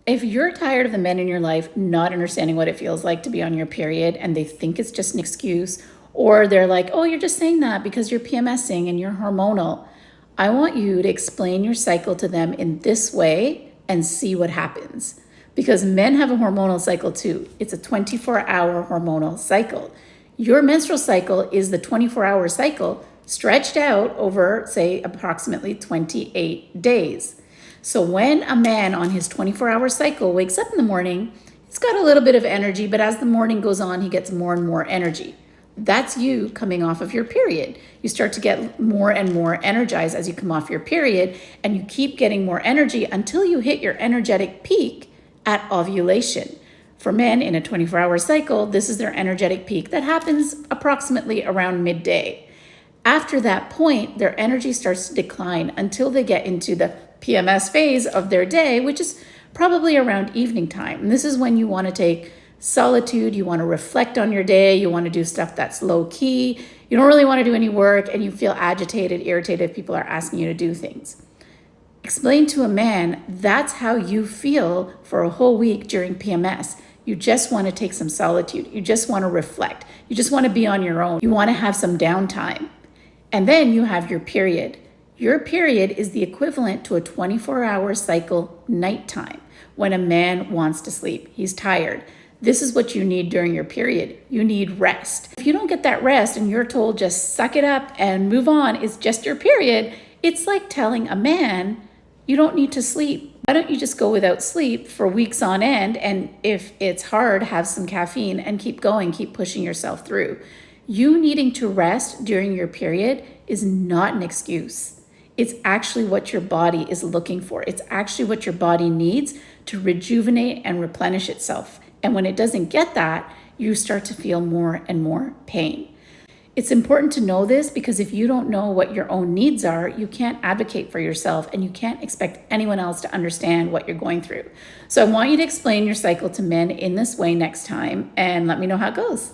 If you're tired of the men in your life not understanding what it feels like to be on your period and they think it's just an excuse, or they're like, oh, you're just saying that because you're PMSing and you're hormonal, I want you to explain your cycle to them in this way and see what happens. Because men have a hormonal cycle too. It's a 24-hour hormonal cycle. Your menstrual cycle is the 24-hour cycle stretched out over, say, approximately 28 days. So when a man on his 24-hour cycle wakes up in the morning, he's got a little bit of energy, but as the morning goes on, he gets more and more energy. That's you coming off of your period. You start to get more and more energized as you come off your period, and you keep getting more energy until you hit your energetic peak at ovulation. For men in a 24-hour cycle, this is their energetic peak that happens approximately around midday. After that point, their energy starts to decline until they get into the PMS phase of their day, which is probably around evening time. And this is when you want to take solitude, you want to reflect on your day, you want to do stuff that's low key, you don't really want to do any work, and you feel agitated, irritated if people are asking you to do things. Explain to a man that's how you feel for a whole week during PMS. You just want to take some solitude. You just want to reflect. You just want to be on your own. You want to have some downtime. And then you have your period. Your period is the equivalent to a 24-hour cycle nighttime when a man wants to sleep. He's tired. This is what you need during your period. You need rest. If you don't get that rest and you're told just suck it up and move on, it's just your period, it's like telling a man you don't need to sleep. Why don't you just go without sleep for weeks on end, and if it's hard, have some caffeine and keep going, keep pushing yourself through. You needing to rest during your period is not an excuse. It's actually what your body is looking for. It's actually what your body needs to rejuvenate and replenish itself. And when it doesn't get that, you start to feel more and more pain. It's important to know this because if you don't know what your own needs are, you can't advocate for yourself and you can't expect anyone else to understand what you're going through. So I want you to explain your cycle to men in this way next time and let me know how it goes.